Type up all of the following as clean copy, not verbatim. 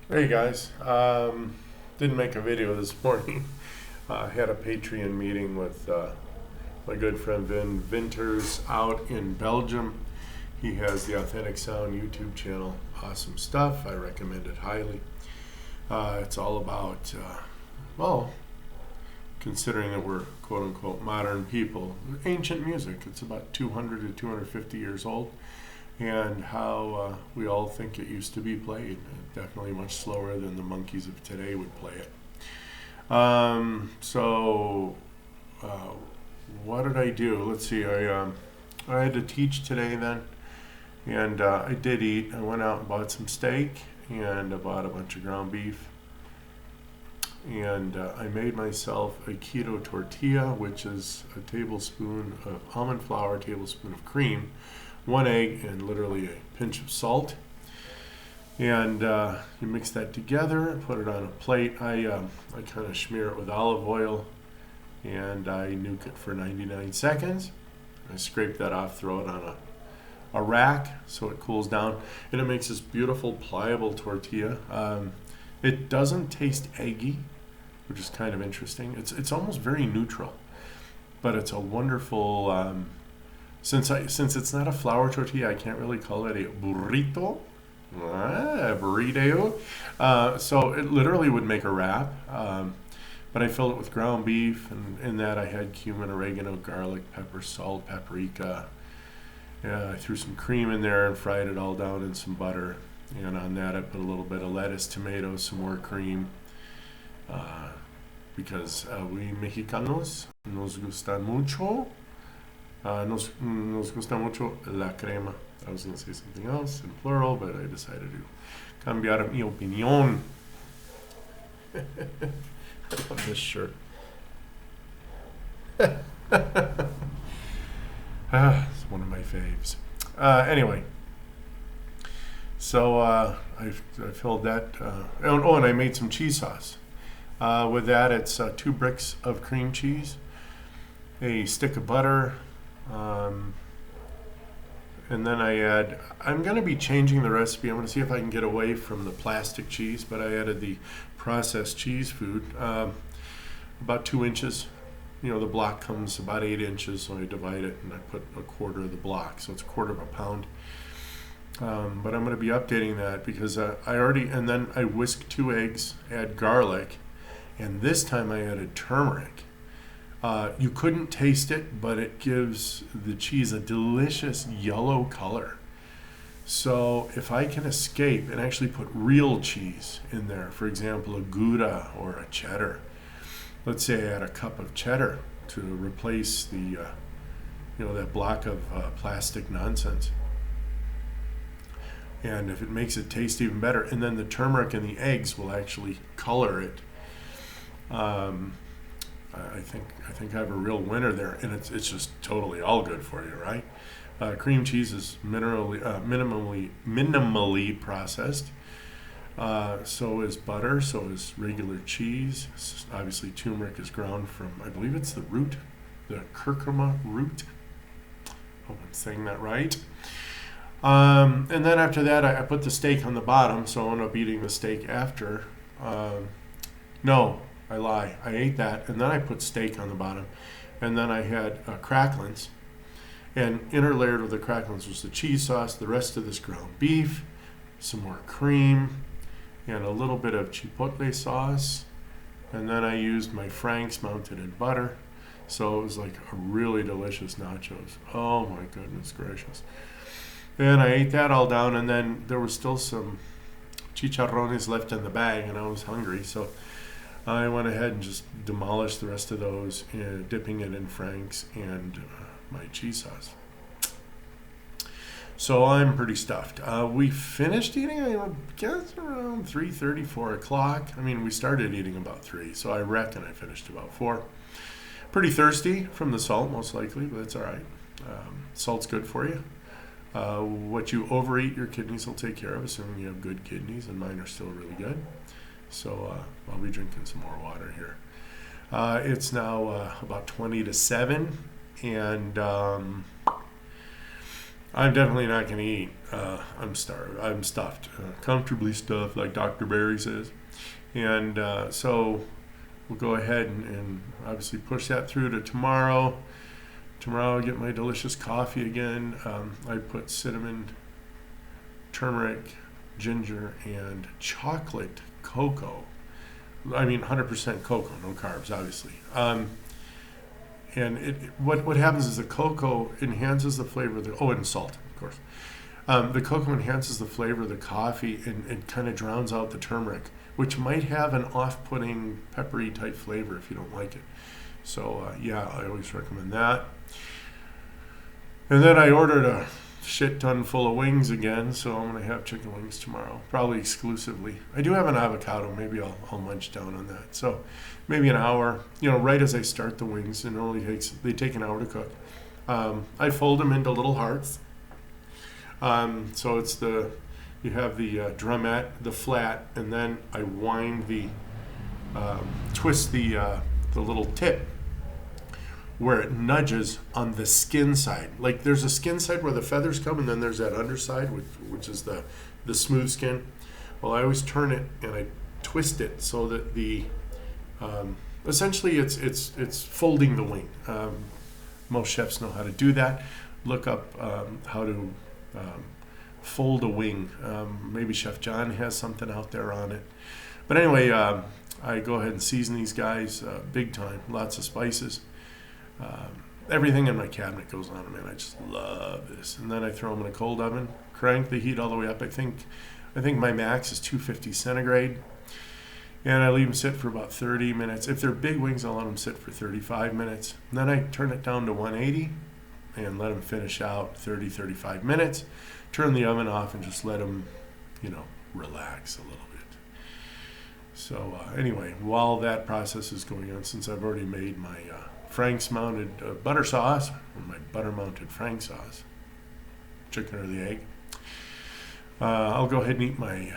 Hey guys, didn't make a video this morning. Had a Patreon meeting with my good friend Vin Vinters out in Belgium. He has the Authentic Sound YouTube channel. Awesome stuff. I recommend it highly. It's all about, well, considering that we're quote unquote modern people, ancient music. It's about 200 to 250 years old, and how we all think it used to be played. Definitely much slower than the monkeys of today would play it. So, uh, what did I do? Let's see. I had to teach today then, and I did eat. I went out and bought some steak, and I bought a bunch of ground beef, and I made myself a keto tortilla, which is a tablespoon of almond flour, a tablespoon of cream, one egg, and literally a pinch of salt. And you mix that together, put it on a plate. I kind of smear it with olive oil, and I nuke it for 99 seconds. I scrape that off, throw it on a rack so it cools down, and it makes this beautiful pliable tortilla. It doesn't taste eggy, which is kind of interesting. It's almost very neutral, but it's a wonderful. Since it's not a flour tortilla, I can't really call it a burrito. Burrito. So it literally would make a wrap. But I filled it with ground beef, and in that I had cumin, oregano, garlic, pepper, salt, paprika. I threw some cream in there and fried it all down in some butter. And on that, I put a little bit of lettuce, tomatoes, some more cream. Uh, because we Mexicanos nos gusta mucho. Nos gusta mucho la crema. I was going to say something else in plural, but I decided to cambiar mi opinión. I love this shirt. It's one of my faves. Anyway, so I filled that. And I made some cheese sauce. With that, it's 2 bricks of cream cheese, a stick of butter, and then I'm going to be changing the recipe. I'm going to see if I can get away from the plastic cheese, but I added the processed cheese food, about 2 inches. The block comes about 8 inches, so I divide it and I put a quarter of the block, so it's a quarter of a pound. But I'm going to be updating that because and then I whisk 2 eggs, add garlic, and this time I added turmeric. You couldn't taste it, but it gives the cheese a delicious yellow color. So if I can escape and actually put real cheese in there, for example, a Gouda or a cheddar, let's say I add a cup of cheddar to replace that block of plastic nonsense. And if it makes it taste even better, and then the turmeric and the eggs will actually color it. I think I have a real winner there, and it's just totally all good for you, right? Cream cheese is minimally processed. So is butter. So is regular cheese. Obviously, turmeric is ground from, I believe it's the curcuma root. Hope I'm saying that right. And then after that, I put the steak on the bottom, so I end up eating the steak after. No, I lie. I ate that, and then I put steak on the bottom, and then I had cracklings, and interlayered with the cracklings was the cheese sauce, the rest of this ground beef, some more cream, and a little bit of chipotle sauce, and then I used my Frank's mounted in butter, so it was like a really delicious nachos. Oh my goodness gracious. And I ate that all down, and then there was still some chicharrones left in the bag, and I was hungry, so I went ahead and just demolished the rest of those, dipping it in Frank's and my cheese sauce. So I'm pretty stuffed. We finished eating, I guess, around 3:30, 4 o'clock. I mean, we started eating about 3, so I reckon I finished about 4. Pretty thirsty from the salt, most likely, but it's all right. Salt's good for you. What you overeat, your kidneys will take care of, assuming you have good kidneys, and mine are still really good. So I'll be drinking some more water here. It's now about 20 to 7, and I'm definitely not going to eat. I'm starved. I'm stuffed, comfortably stuffed, like Dr. Barry says. And so we'll go ahead and obviously push that through to tomorrow. Tomorrow I'll get my delicious coffee again. I put cinnamon, turmeric, ginger, and chocolate cocoa. I mean 100% cocoa, no carbs, obviously. And what happens is the cocoa enhances the flavor of the, and salt, of course. The cocoa enhances the flavor of the coffee and it kind of drowns out the turmeric, which might have an off-putting peppery type flavor if you don't like it. So yeah, I always recommend that. And then I ordered a shit ton full of wings again, so I'm going to have chicken wings tomorrow, probably exclusively. I do have an avocado, maybe I'll munch down on that. So maybe an hour, right as I start the wings, and they take an hour to cook. I fold them into little hearts. So it's you have the drumette, the flat, and then I twist the little tip where it nudges on the skin side. Like there's a skin side where the feathers come, and then there's that underside, which is the smooth skin. Well, I always turn it and I twist it so that essentially it's folding the wing. Most chefs know how to do that. Look up how to fold a wing. Maybe Chef John has something out there on it. But anyway, I go ahead and season these guys big time. Lots of spices. Everything in my cabinet goes on, man. I just love this. And then I throw them in a cold oven, crank the heat all the way up. I think my max is 250 centigrade. And I leave them sit for about 30 minutes. If they're big wings, I'll let them sit for 35 minutes. And then I turn it down to 180 and let them finish out 35 minutes. Turn the oven off and just let them, relax a little bit. So anyway, while that process is going on, since I've already made my Frank's mounted butter sauce, or my butter mounted Frank sauce, chicken or the egg, I'll go ahead and eat my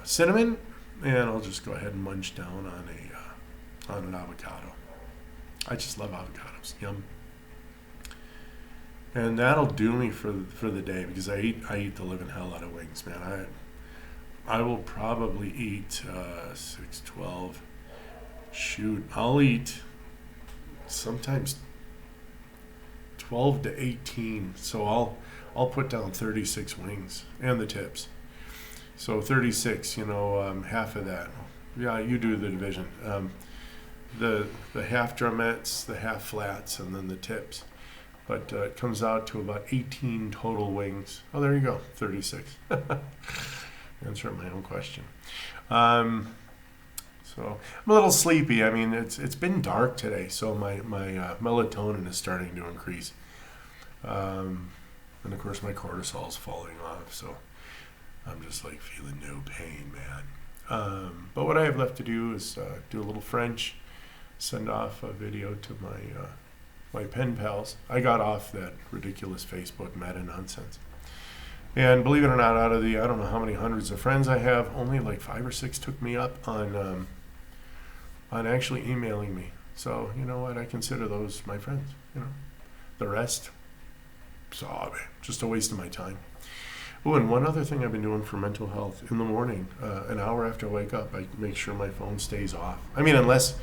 cinnamon, and I'll just go ahead and munch down on an avocado. I just love avocados. Yum. And that'll do me for the day, because I eat the living hell out of wings, man. I will probably eat 6, 12. Shoot, I'll eat sometimes 12 to 18. So I'll put down 36 wings and the tips. So 36, half of that. Yeah, you do the division. The half drumettes, the half flats, and then the tips. But it comes out to about 18 total wings. Oh, there you go, 36. Answer my own question. So I'm a little sleepy. I mean, it's been dark today, so my melatonin is starting to increase. And of course, my cortisol is falling off, so I'm just like feeling no pain, man. But what I have left to do is do a little French, send off a video to my pen pals. I got off that ridiculous Facebook meta nonsense. And believe it or not, out of the, I don't know how many hundreds of friends I have, only like 5 or 6 took me up on actually emailing me. So, you know what? I consider those my friends, The rest, just a waste of my time. Oh, and one other thing I've been doing for mental health, in the morning, an hour after I wake up, I make sure my phone stays off. I mean, unless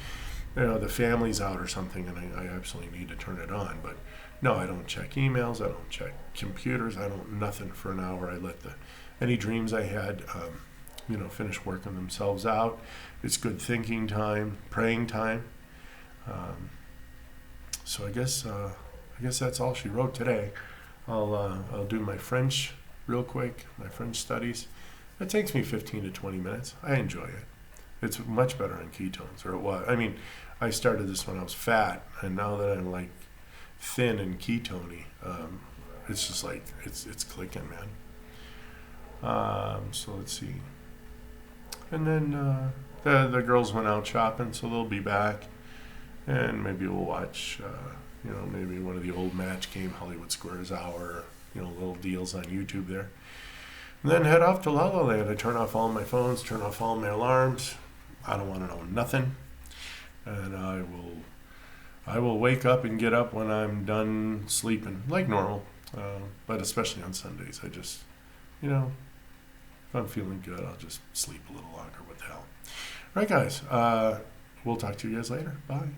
the family's out or something and I absolutely need to turn it on. But no, I don't check emails. I don't check computers. I don't, nothing for an hour. I let any dreams I had, finish working themselves out. It's good thinking time, praying time. So I guess that's all she wrote today. I'll do my French real quick, my French studies. It takes me 15 to 20 minutes. I enjoy it. It's much better on ketones, or it was. I mean, I started this when I was fat, and now that I'm like thin and ketone-y, it's just like, it's clicking, man. So let's see. And then the girls went out shopping, so they'll be back, and maybe we'll watch, maybe one of the old Match Game Hollywood Squares Hour, little deals on YouTube there. And then head off to La La Land. I turn off all my phones, turn off all my alarms. I don't want to know nothing. And I will wake up and get up when I'm done sleeping, like normal. But especially on Sundays, I just, you know, if I'm feeling good, I'll just sleep a little longer. What the hell? All right, guys. We'll talk to you guys later. Bye.